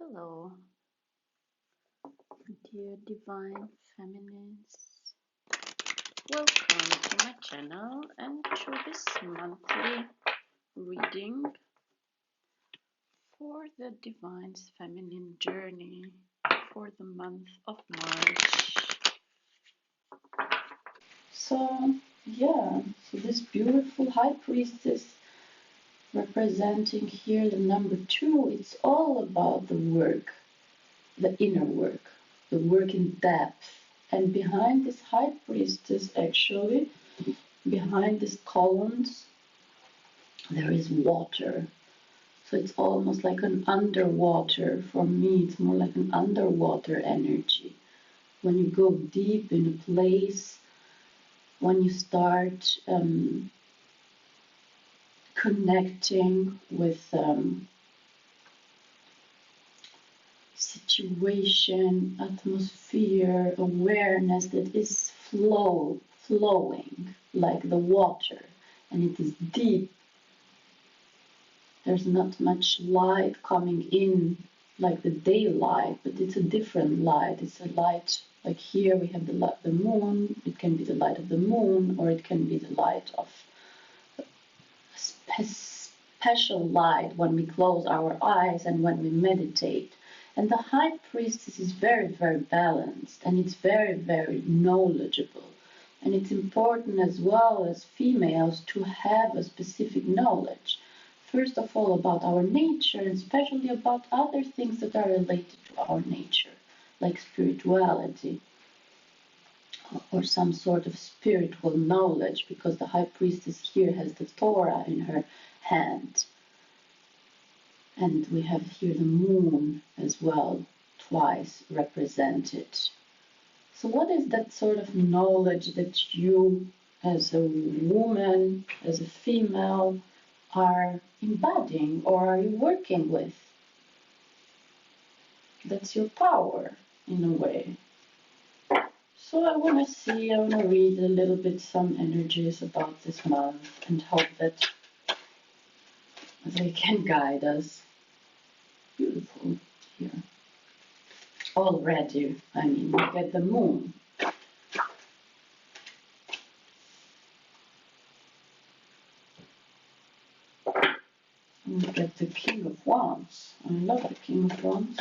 Hello, dear Divine Feminines. Welcome to my channel and to this monthly reading for the Divine Feminine journey for the month of March. So this beautiful High Priestess representing here the number 2, it's all about the work, the inner work, the work in depth. And behind this High Priestess, actually, behind these columns, there is water. So it's almost like an underwater. For me, it's more like an underwater energy. When you go deep in a place, when you start connecting with situation, atmosphere, awareness that is flowing like the water, and it is deep. There's not much light coming in like the daylight, but it's a different light. It's a light like here we have the moon. It can be the light of the moon, or it can be the light of a special light when we close our eyes and when we meditate. And the High Priestess is very, very balanced, and it's very, very knowledgeable. And it's important as well as females to have a specific knowledge. First of all, about our nature, and especially about other things that are related to our nature, like spirituality or some sort of spiritual knowledge, because the High Priestess here has the Torah in her hand. And we have here the moon as well, twice represented. So what is that sort of knowledge that you, as a woman, as a female, are embodying or are you working with? That's your power, in a way. So I want to read a little bit some energies about this month and hope that they can guide us. Beautiful here. Already, look at the moon. And look at the King of Wands. I love the King of Wands.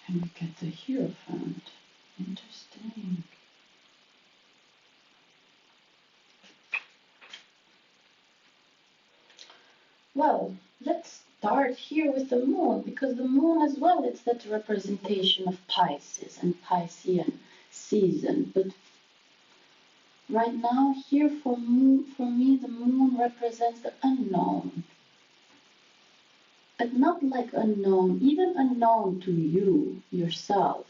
And look at the Hierophant. Interesting. Well, let's start here with the moon, because the moon as well, it's that representation of Pisces and Piscean season. But right now here for me, the moon represents the unknown. But not like unknown, even unknown to you, yourself.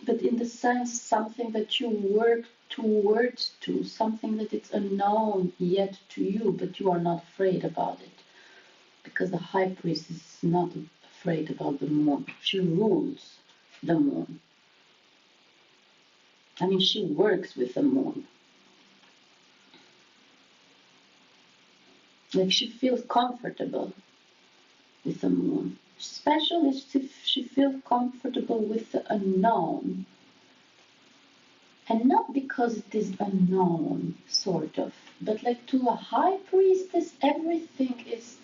But in the sense, something that you work towards to, something that it's unknown yet to you, but you are not afraid about it. Because the High Priestess is not afraid about the moon. She rules the moon. She works with the moon. Like she feels comfortable with the moon. Especially if she feels comfortable with the unknown. And not because it is unknown, sort of, but like to a High Priestess, everything is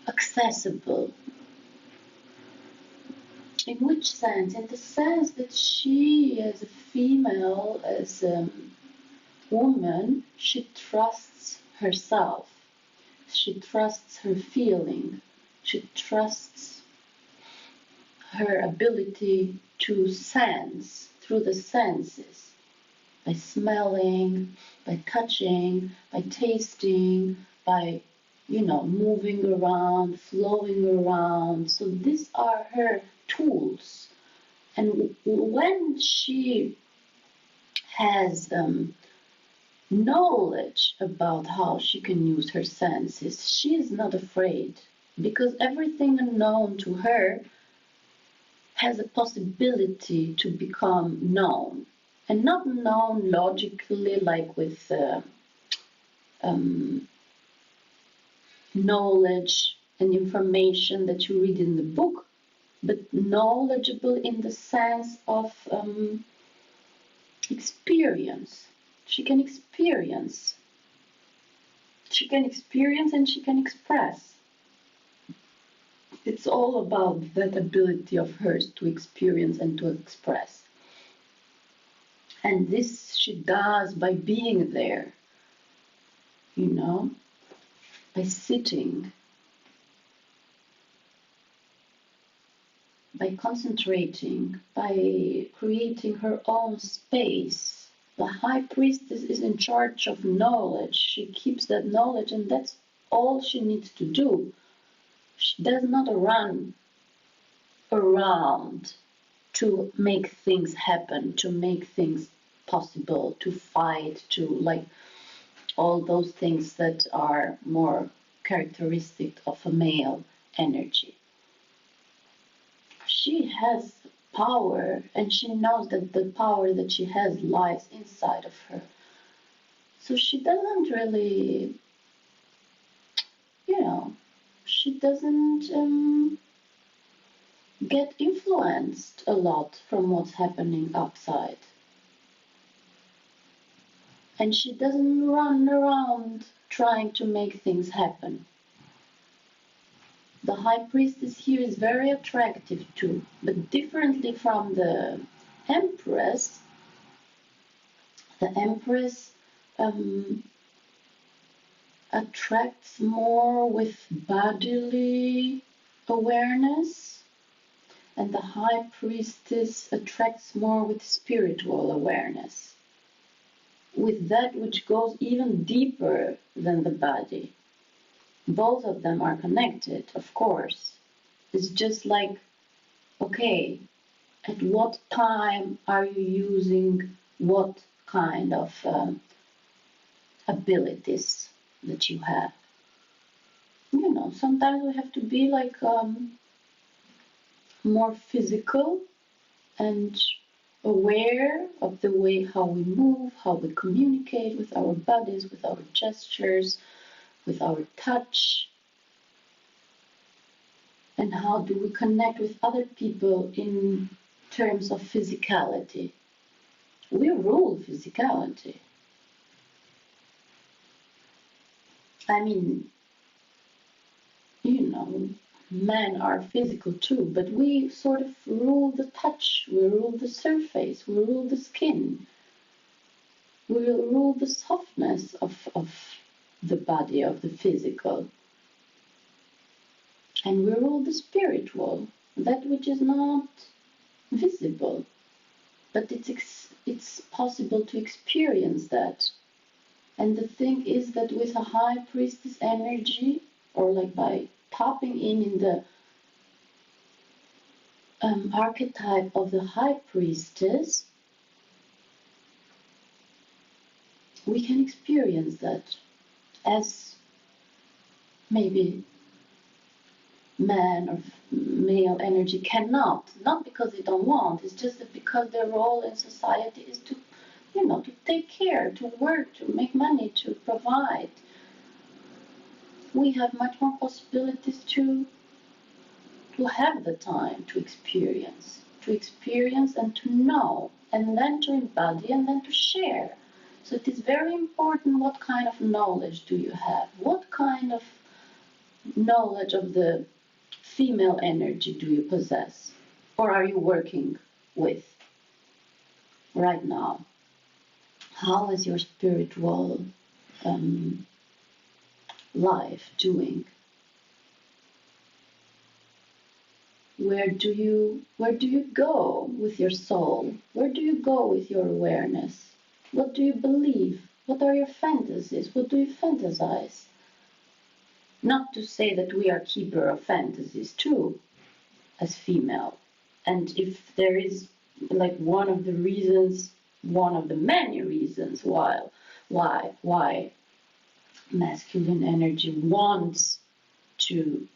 accessible. In which sense? In the sense that she, as a female, as a woman, she trusts herself. She trusts her feeling. She trusts her ability to sense through the senses, by smelling, by touching, by tasting, by, moving around, flowing around. So these are her tools. And when she has knowledge about how she can use her senses, she is not afraid, because everything unknown to her has a possibility to become known. And not known logically, like with knowledge and information that you read in the book, but knowledgeable in the sense of experience. She can experience. She can experience and she can express. It's all about that ability of hers to experience and to express. And this she does by being there, you know, by sitting, by concentrating, by creating her own space. The high priestess is in charge of knowledge. She keeps that knowledge, and that's all she needs to do. She does not run around to make things happen, to make things possible, to fight, to like all those things that are more characteristic of a male energy. She has power, and she knows that the power that she has lies inside of her. So she doesn't really, she doesn't get influenced a lot from what's happening outside. And she doesn't run around trying to make things happen. The high priestess here is very attractive too, but differently from the empress. The empress attracts more with bodily awareness, and the high priestess attracts more with spiritual awareness, with that which goes even deeper than the body. Both of them are connected, of course. It's just like, okay, at what time are you using what kind of abilities that you have? Sometimes we have to be like more physical and aware of the way how we move, how we communicate with our bodies, with our gestures, with our touch, and how do we connect with other people in terms of physicality. We rule physicality. I mean, men are physical too, but we sort of rule the touch, we rule the surface, we rule the skin, we rule the softness of the body, of the physical. And we rule the spiritual, that which is not visible, but it's possible to experience that. And the thing is that with a high priestess energy, or like by tapping in the archetype of the high priestess, we can experience that as maybe man or male energy cannot. Not because they don't want, it's just that because their role in society is to take care, to work, to make money, to provide. We have much more possibilities to have the time to experience and to know, and then to embody, and then to share. So it is very important what kind of knowledge do you have? What kind of knowledge of the female energy do you possess? Or are you working with right now? How is your spiritual life doing? Where do you go with your soul? Where do you go with your awareness? What do you believe? What are your fantasies? What do you fantasize? Not to say that we are keeper of fantasies too, as female. And if there is like one of the many reasons why masculine energy wants to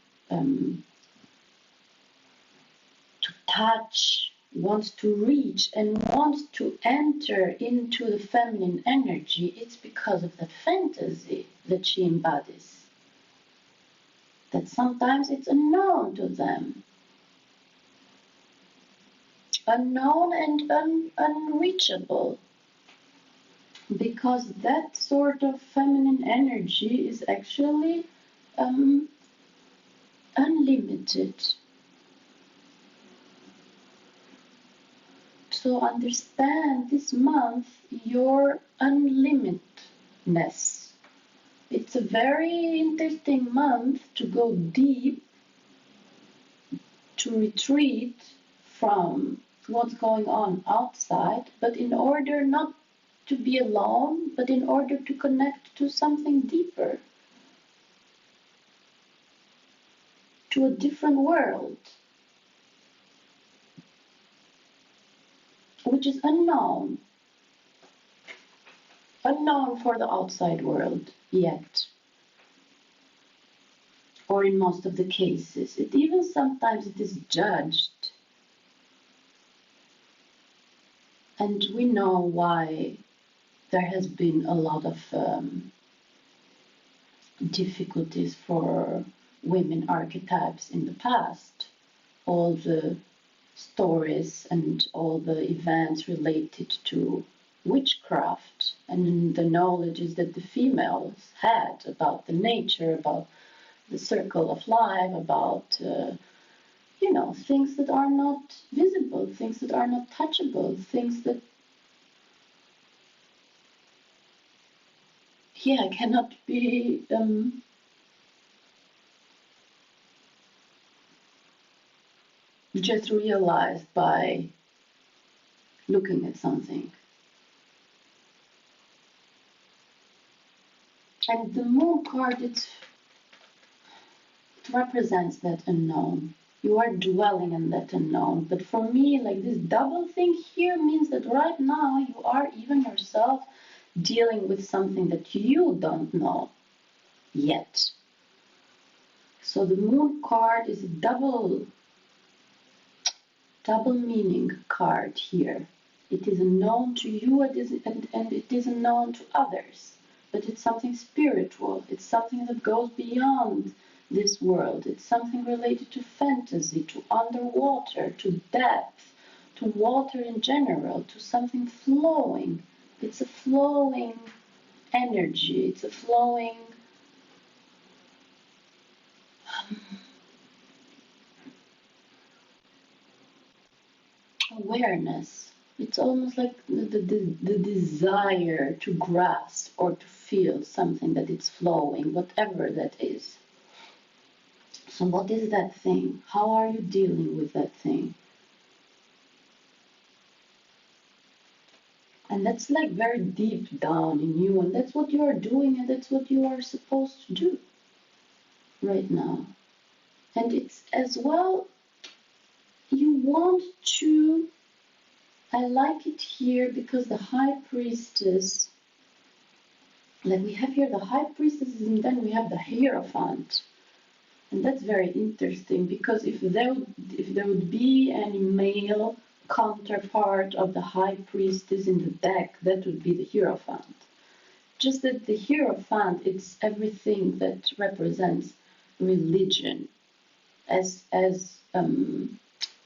touch wants to reach and wants to enter into the feminine energy, it's because of the fantasy that she embodies. That sometimes it's unknown to them. Unknown and unreachable. Because that sort of feminine energy is actually unlimited. So understand this month your unlimitedness. It's a very interesting month to go deep, to retreat from what's going on outside, but in order not to be alone, but in order to connect to something deeper, to a different world, which is unknown for the outside world yet, or in most of the cases. It even sometimes it is judged, and we know why there has been a lot of difficulties for women archetypes in the past. All the stories and all the events related to witchcraft and the knowledges that the females had about the nature, about the circle of life, about things that are not visible, things that are not touchable, things that cannot be just realized by looking at something. And the moon card, it represents that unknown. You are dwelling in that unknown. But for me, like this double thing here means that right now you are even yourself dealing with something that you don't know yet. So the moon card is a double meaning card here. It is unknown to you and it is unknown to others. But it's something spiritual. It's something that goes beyond this world. It's something related to fantasy, to underwater, to depth, to water in general, to something flowing. It's a flowing energy. It's a flowing awareness. It's almost like the desire to grasp or to feel something that it's flowing, whatever that is. So what is that thing? How are you dealing with that thing? And that's like very deep down in you, and that's what you are doing, and that's what you are supposed to do right now. And it's as well, you want to, I like it here because the High Priestess, like we have here the High Priestess and then we have the Hierophant. And that's very interesting because if there would be any male counterpart of the High Priestess in the deck, that would be the Hierophant. Just that the Hierophant, it's everything that represents religion as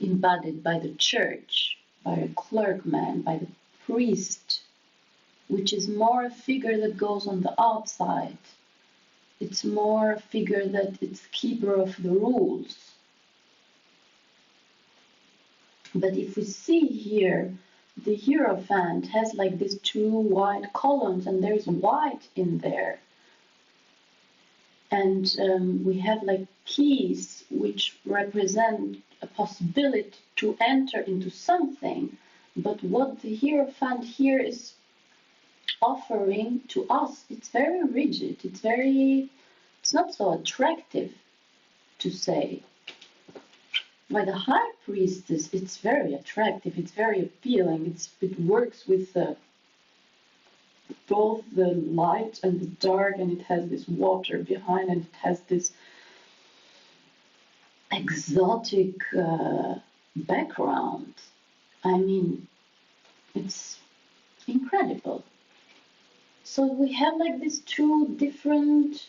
embodied by the church, by a clergyman, by the priest, which is more a figure that goes on the outside. It's more a figure that it's keeper of the rules. But if we see here, the Hierophant has like these two white columns and there's white in there. And we have like keys which represent a possibility to enter into something. But what the Hierophant here is offering to us, it's very rigid, it's not so attractive to say. By the High Priestess, it's very attractive, it's very appealing, it works with both the light and the dark, and it has this water behind, and it has this exotic background. I mean, it's incredible. So we have like these two different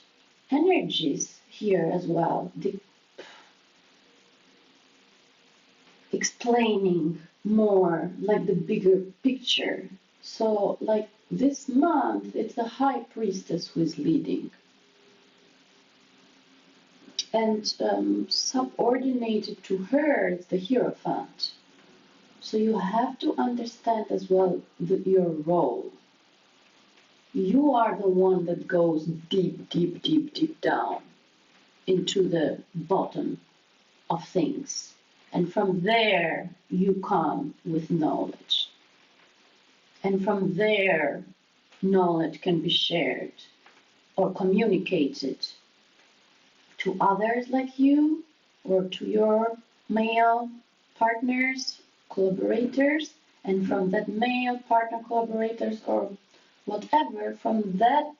energies here as well, explaining more like the bigger picture. So like this month, it's the high priestess who is leading. And subordinated to her is the Hierophant. So you have to understand as well your role. You are the one that goes deep, deep, deep, deep down into the bottom of things. And from there, you come with knowledge. And from there, knowledge can be shared or communicated to others like you or to your male partners, collaborators, and from that male partner, collaborators, or whatever, from that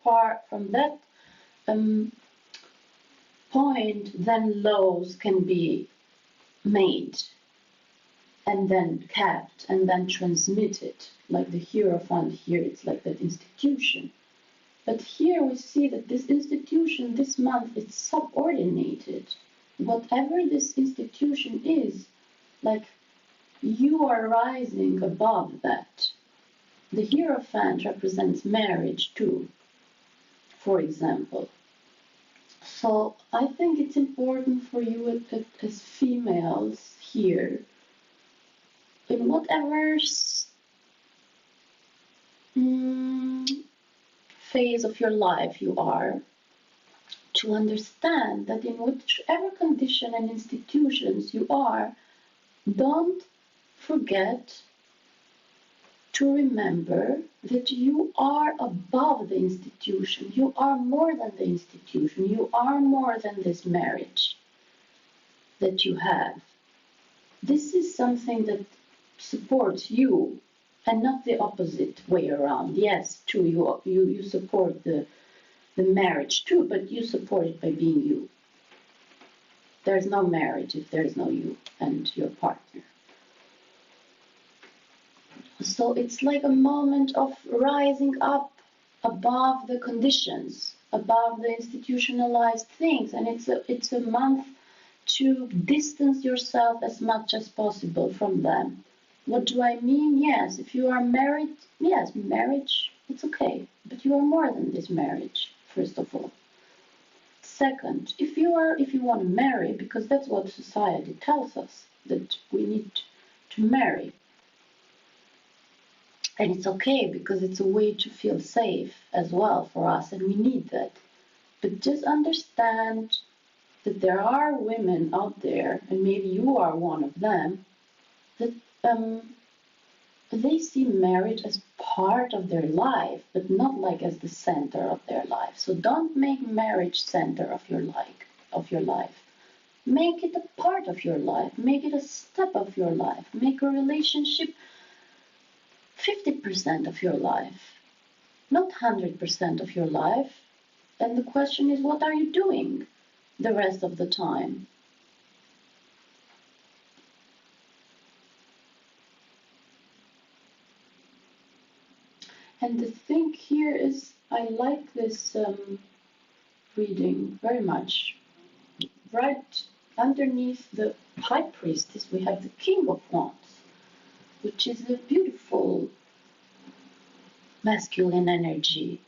point, then laws can be made and then kept and then transmitted. Like the Hierophant here, it's like that institution. But here we see that this institution this month is subordinated. Whatever this institution is, like you are rising above that. The Hierophant represents marriage too, for example. So I think it's important for you as females here, in whatever phase of your life you are, to understand that in whichever condition and institutions you are, don't forget to remember that you are above the institution. You are more than the institution. You are more than this marriage that you have. This is something that supports you and not the opposite way around. Yes, too, you support the marriage too, but you support it by being you. There's no marriage if there's no you and your partner. So it's like a moment of rising up above the conditions, above the institutionalized things, and it's a month to distance yourself as much as possible from them. What do I mean? Yes, if you are married, yes, marriage, it's okay, but you are more than this marriage, first of all. Second, if you want to marry, because that's what society tells us, that we need to marry. And it's okay because it's a way to feel safe as well for us, and we need that. But just understand that there are women out there, and maybe you are one of them, that they see marriage as part of their life, but not like as the center of their life. So don't make marriage center of your life. Make it a part of your life. Make it a step of your life. Make a relationship 50% of your life, not 100% of your life. And the question is, what are you doing the rest of the time? And the thing here is, I like this reading very much. Right underneath the High Priestess, we have the King of Wands, which is a beautiful masculine energy.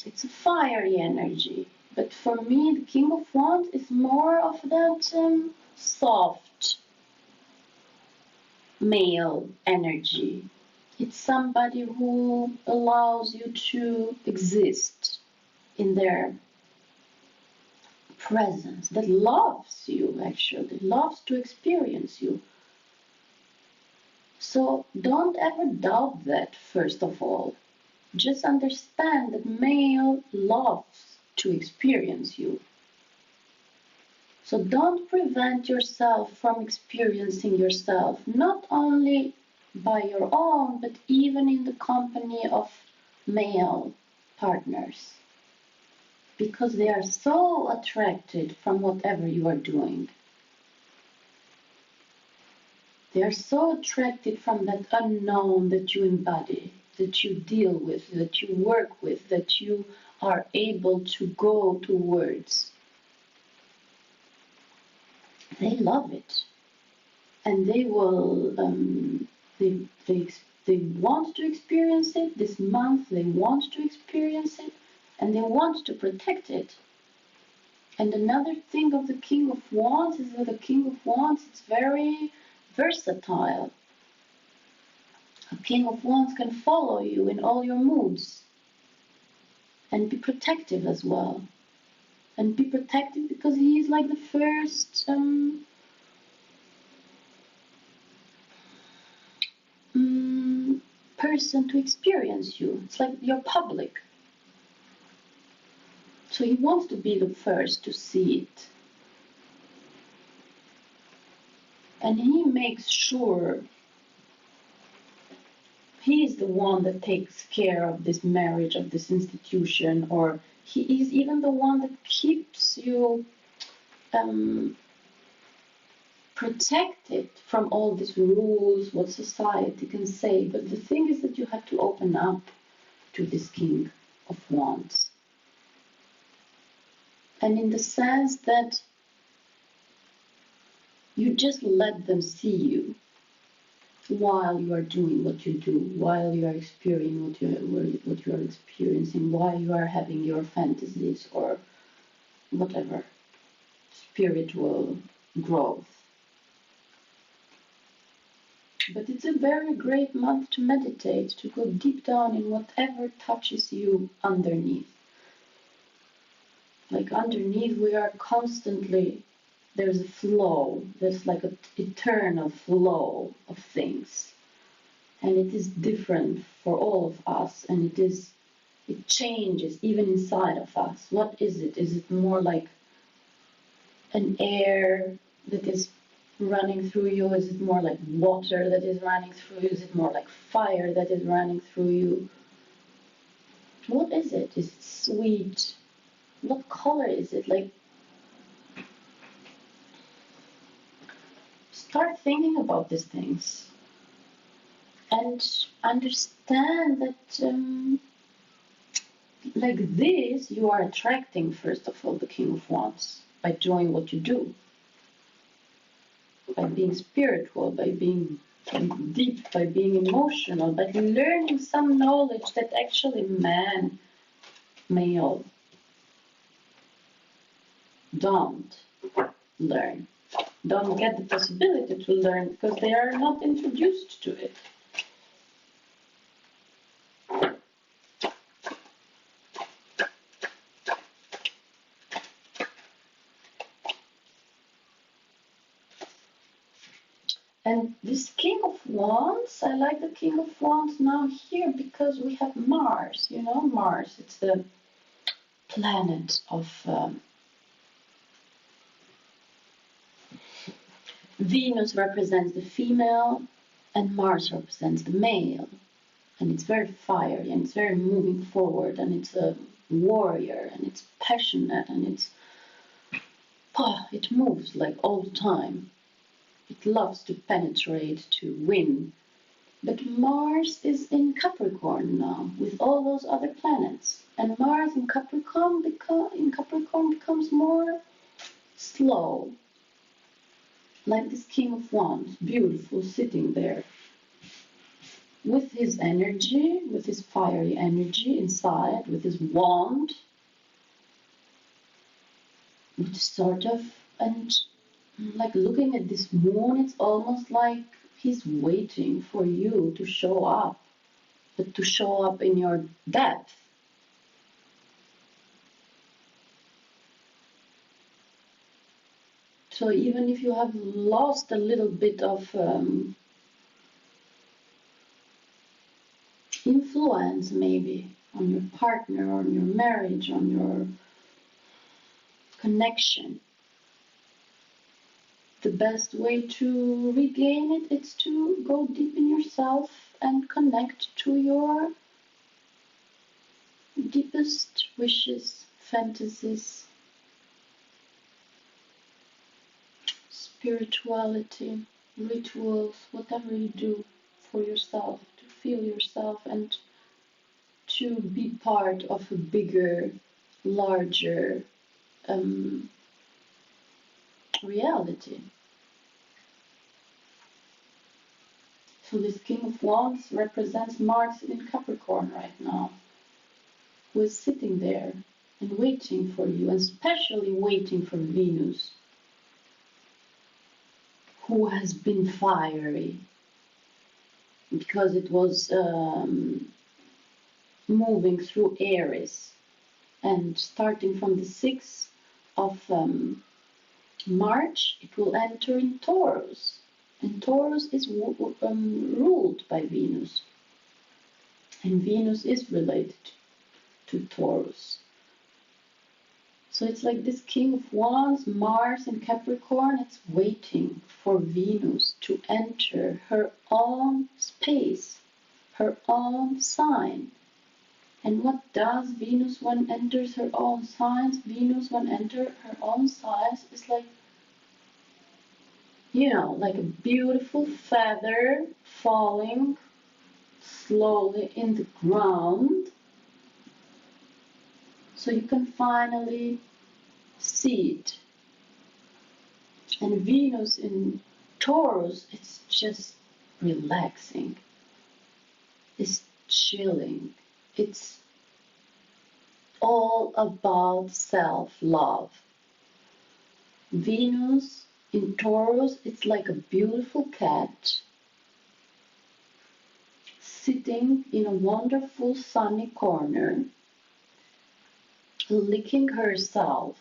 It's a fiery energy, but for me, the King of Wands is more of that soft male energy. It's somebody who allows you to exist in their presence, that loves you, actually, loves to experience you. So don't ever doubt that, first of all. Just understand that male loves to experience you. So don't prevent yourself from experiencing yourself, not only by your own, but even in the company of male partners, because they are so attracted from whatever you are doing. They are so attracted from that unknown that you embody, that you deal with, that you work with, that you are able to go towards. They love it. And they will, they want to experience it this month, they want to experience it, and they want to protect it. And another thing of the King of Wands is that the King of Wands is very versatile. A King of Wands can follow you in all your moods and be protective as well. And be protective because he is like the first person to experience you. It's like you're public. So he wants to be the first to see it. And he makes sure he is the one that takes care of this marriage, of this institution, or he is even the one that keeps you protected from all these rules, what society can say. But the thing is that you have to open up to this King of Wands. And in the sense that you just let them see you while you are doing what you do, while you are experiencing what you are experiencing, while you are having your fantasies or whatever, spiritual growth. But it's a very great month to meditate, to go deep down in whatever touches you underneath. Like underneath, we are constantly, there's a flow, there's like an eternal flow of things. And it is different for all of us, and it changes even inside of us. What is it? Is it more like an air that is running through you? Is it more like water that is running through you? Is it more like fire that is running through you? What is it? Is it sweet? What color is it? Like, start thinking about these things and understand that like this you are attracting, first of all, the King of Wands by doing what you do, by being spiritual, by being deep, by being emotional, by learning some knowledge that actually male don't learn, don't get the possibility to learn because they are not introduced to it. And this King of Wands, I like the King of Wands now here because we have Mars. You know, Mars, it's the planet of Venus represents the female and Mars represents the male. And it's very fiery and it's very moving forward and it's a warrior and it's passionate and it moves like all the time. It loves to penetrate, to win. But Mars is in Capricorn now with all those other planets. And Mars in Capricorn becomes more slow. Like this King of Wands, beautiful, sitting there. With his energy, with his fiery energy inside, with his wand. With sort of, and like looking at this moon, it's almost like he's waiting for you to show up, but to show up in your depth. So even if you have lost a little bit of influence maybe on your partner, on your marriage, on your connection, the best way to regain it is to go deep in yourself and connect to your deepest wishes, fantasies, spirituality. rituals, whatever you do for yourself, to feel yourself and to be part of a bigger, larger reality. So this King of Wands represents Mars in Capricorn right now, who is sitting there and waiting for you, and especially waiting for Venus, who has been fiery because it was moving through Aries, and starting from the 6th of March, it will enter in Taurus, and Taurus is ruled by Venus, and Venus is related to Taurus. So it's like this King of Wands, Mars in Capricorn, it's waiting for Venus to enter her own space, her own sign. And what does Venus when enters her own signs? Venus when enters her own signs is like, like a beautiful feather falling slowly in the ground. So you can finally see it. And Venus in Taurus, it's just relaxing. It's chilling. It's all about self-love. Venus in Taurus, it's like a beautiful cat sitting in a wonderful sunny corner, licking herself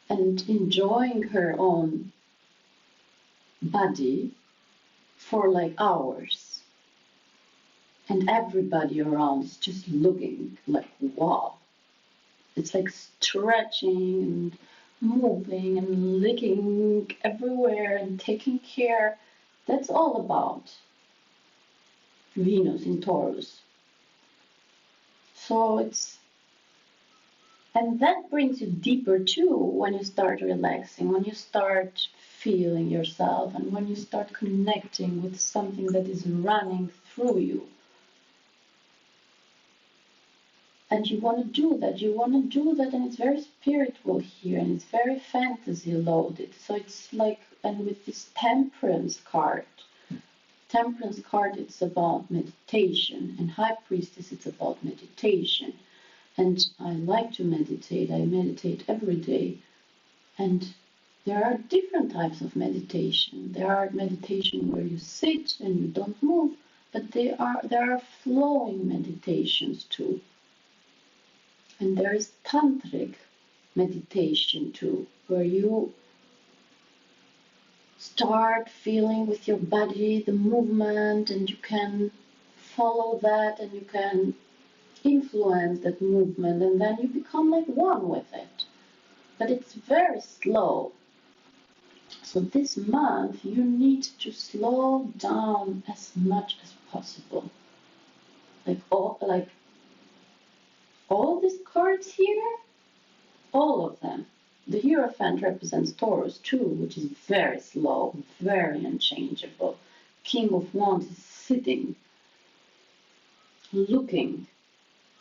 and enjoying her own body for like hours. And everybody around is just looking like, wow. It's like stretching and moving and licking everywhere and taking care. That's all about Venus in Taurus. So and that brings you deeper too when you start relaxing, when you start feeling yourself, and when you start connecting with something that is running through you. And you want to do that, and it's very spiritual here, and it's very fantasy loaded. So it's like, and with this Temperance card, it's about meditation, and High Priestess, it's about meditation. And I like to meditate. I meditate every day. And there are different types of meditation. There are meditation where you sit and you don't move, but there are flowing meditations too. And there is tantric meditation too, where you start feeling with your body the movement, and you can follow that, and you can influence that movement, and then you become like one with it. But it's very slow. So this month you need to slow down as much as possible. Like all these cards here, all of them. The Hierophant represents Taurus too, which is very slow, very unchangeable. King of Wands is sitting, looking,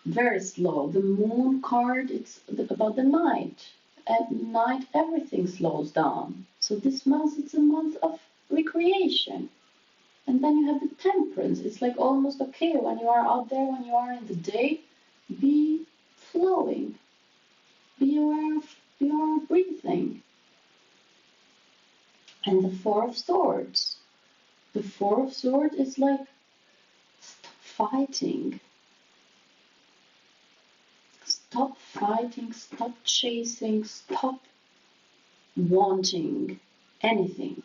very slow. The Moon card, it's about the night. At night, everything slows down. So this month, it's a month of recreation. And then you have the Temperance. It's like almost okay when you are out there, when you are in the day, be flowing. Be aware of breathing. And the Four of Swords. The Four of Swords is like, stop fighting. Stop fighting, stop chasing, stop wanting anything.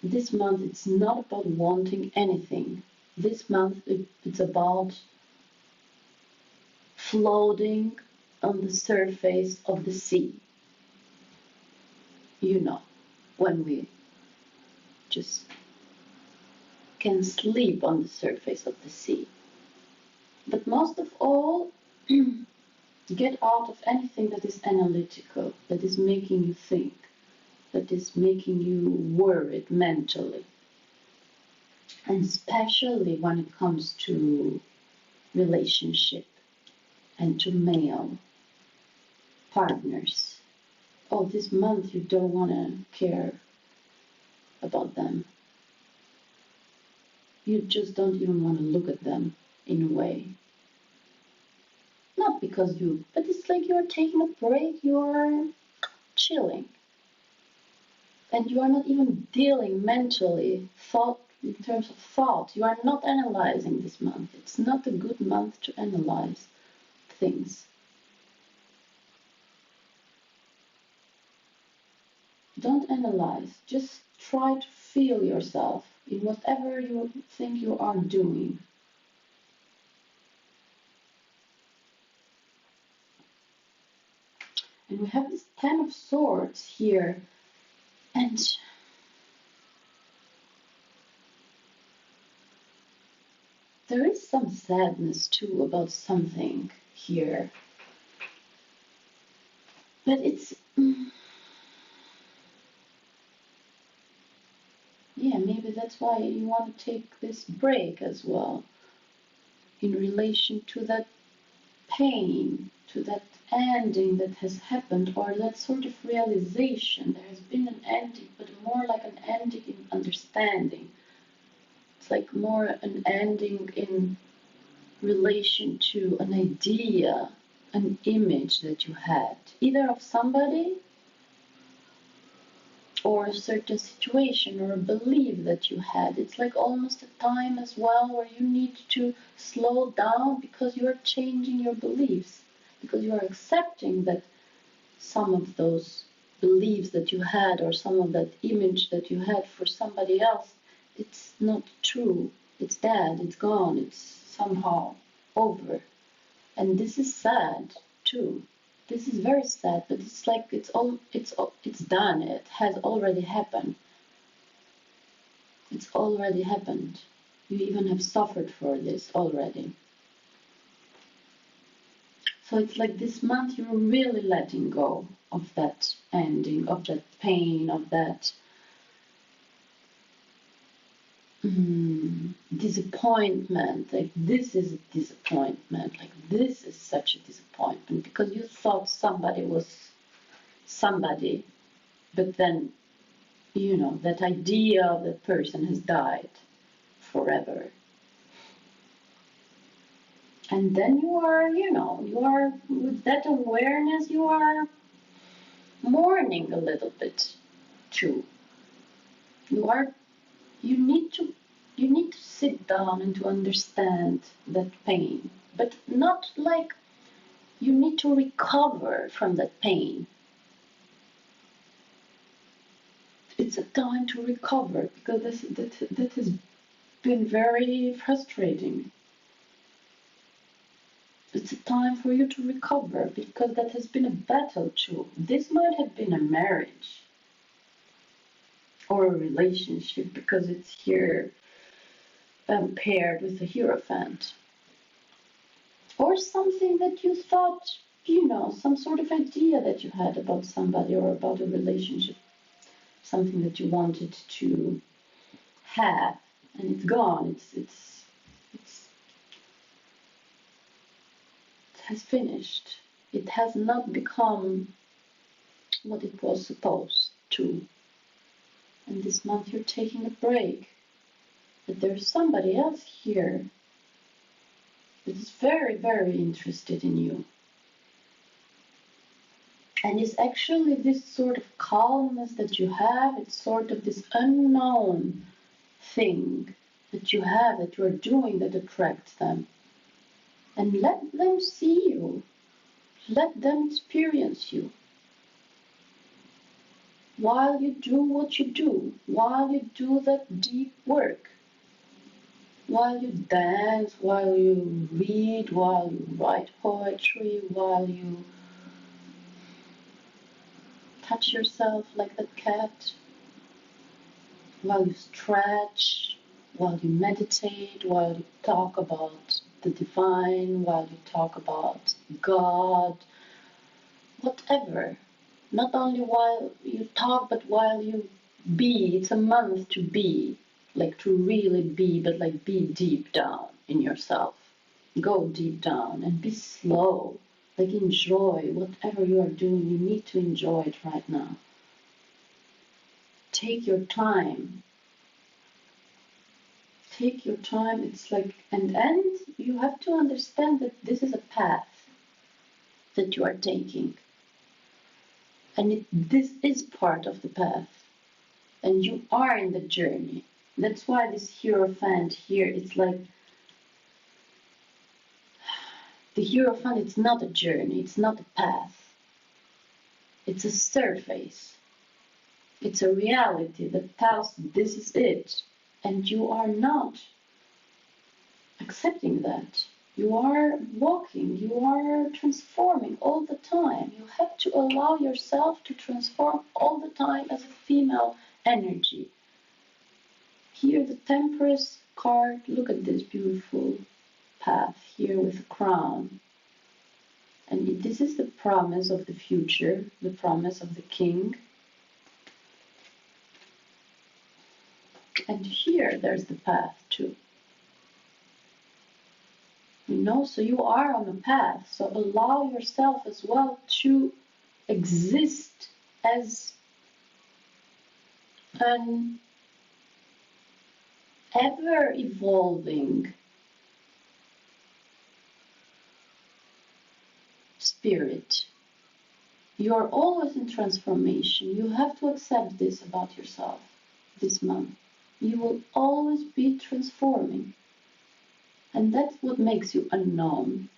This month it's not about wanting anything. This month it's about floating on the surface of the sea. When we just can sleep on the surface of the sea. But most of all, get out of anything that is analytical, that is making you think. that is making you worried mentally. And especially when it comes to relationship and to male partners. Oh, this month you don't want to care about them. You just don't even want to look at them in a way. Not because but it's like you're taking a break, you're chilling. And you are not even dealing mentally, in terms of thought. You are not analyzing this month. It's not a good month to analyze things. Don't analyze. Just try to feel yourself in whatever you think you are doing. And we have this Ten of Swords here. And there is some sadness too about something here. But it's... yeah, maybe that's why you want to take this break as well. In relation to that pain, to that ending that has happened, or that sort of realization. There has been an ending, but more like an ending in understanding. It's like more an ending in relation to an idea, an image that you had, either of somebody or a certain situation or a belief that you had. It's like almost a time as well where you need to slow down because you are changing your beliefs, because you are accepting that some of those beliefs that you had or some of that image that you had for somebody else, it's not true. It's dead, it's gone, it's somehow over. And this is sad too. This is very sad, but it's like it's done. It has already happened. It's already happened. You even have suffered for this already. So it's like this month you're really letting go of that ending, of that pain, of that disappointment. Like, this is a disappointment. Like, this is such a disappointment because you thought somebody was somebody, but then, that idea of that person has died forever. And then you are with that awareness, you are mourning a little bit too. You need to sit down and to understand that pain, but not like you need to recover from that pain. It's a time to recover because that has been very frustrating. It's a time for you to recover because that has been a battle too. This might have been a marriage or a relationship because it's here paired with a Hierophant. Or something that you thought, some sort of idea that you had about somebody or about a relationship. Something that you wanted to have, and it's gone. It has finished. It has not become what it was supposed to. And this month you're taking a break. But there's somebody else here that is very, very interested in you. And it's actually this sort of calmness that you have. It's sort of this unknown thing that you have, that you're doing, that attracts them. And let them see you. Let them experience you. While you do what you do, while you do that deep work, while you dance, while you read, while you write poetry, while you touch yourself like that cat, while you stretch, while you meditate, while you talk about the divine, while you talk about God, whatever. Not only while you talk, but while you be. It's a month to be, like to really be, but like be deep down in yourself. Go deep down and be slow. Like enjoy whatever you are doing. You need to enjoy it right now. Take your time. Take your time. It's like, and you have to understand that this is a path that you are taking. And this is part of the path. And you are in the journey. That's why this Hierophant here, it's like, the Hierophant, it's not a journey, it's not a path. It's a surface. It's a reality that tells this is it. And you are not accepting that. You are walking, you are transforming all the time. You have to allow yourself to transform all the time as a female energy. Here the Temperance card, look at this beautiful path here with a crown. And this is the promise of the future, the promise of the king. And here there's the path too. You know, so you are on a path. So allow yourself as well to exist as an ever evolving spirit. You are always in transformation. You have to accept this about yourself this month. You will always be transforming. And that's what makes you unknown.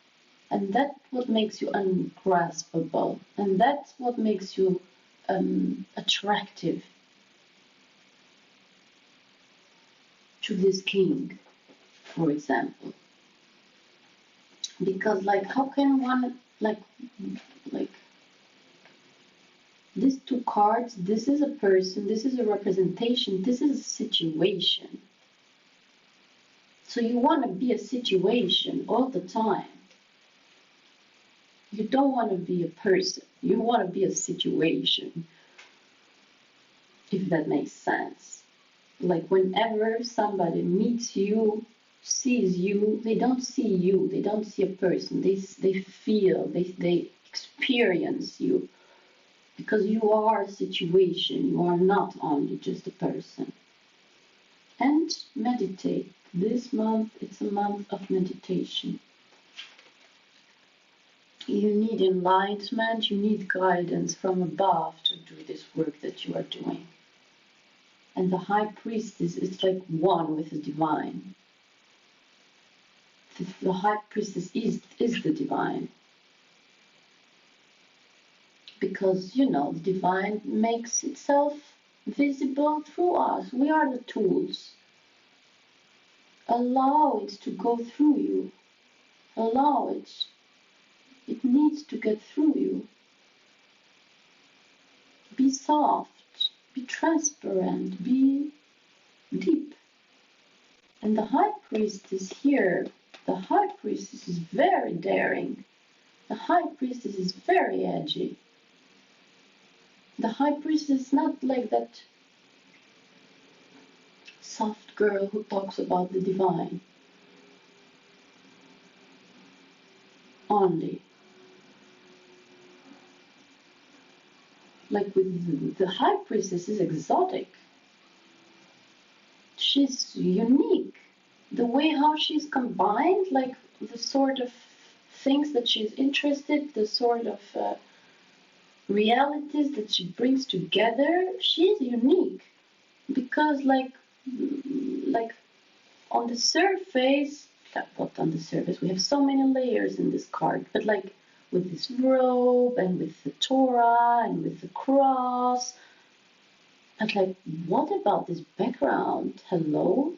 And that's what makes you ungraspable. And that's what makes you attractive to this king, for example. Because like how can one like these two cards, this is a person, this is a representation, this is a situation. So you want to be a situation all the time. You don't want to be a person. You want to be a situation, if that makes sense. Like whenever somebody meets you, sees you, they don't see you, they don't see a person, they feel, they experience you. Because you are a situation, you are not only just a person. And meditate. This month, it's a month of meditation. You need enlightenment, you need guidance from above to do this work that you are doing. And the High Priestess is like one with the divine. The High Priestess is the divine. Because, you know, the divine makes itself visible through us. We are the tools. Allow it to go through you. Allow it. It needs to get through you. Be soft. Be transparent. Be deep. And the High Priestess here, the High Priestess is very daring. The High Priestess is very edgy. The High Priestess is not like that soft girl who talks about the divine only. Like with the High Priestess is exotic. She's unique. The way how she's combined, like the sort of things that she's interested, the sort of realities that she brings together, she's unique. Because like on the surface, what on the surface, we have so many layers in this card, but like with this robe and with the Torah and with the cross, and like, what about this background? Hello?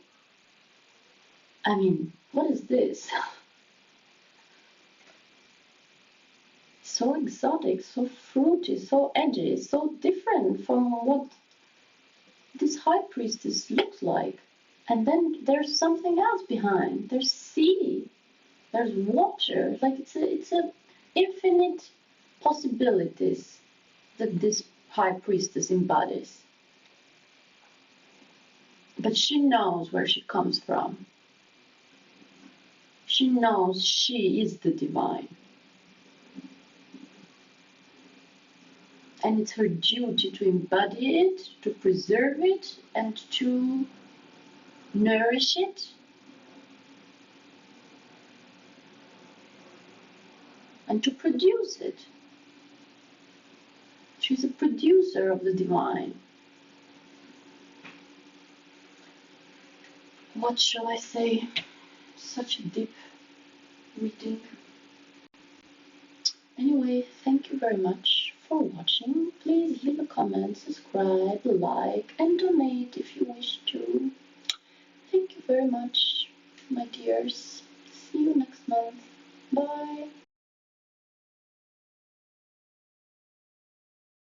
I mean, what is this? So exotic, so fruity, so edgy, so different from what this High Priestess looks like. And then there's something else behind. There's sea, there's water. Like it's a infinite possibilities. that this high priestess embodies. But she knows where she comes from. She knows she is the divine. And it's her duty to embody it, to preserve it, and to nourish it, and to produce it. She's a producer of the divine. What shall I say? Such a deep reading. Anyway, thank you very much for watching. Please leave a comment, subscribe, like, and donate if you wish to. Thank you very much, my dears. See you next month. Bye.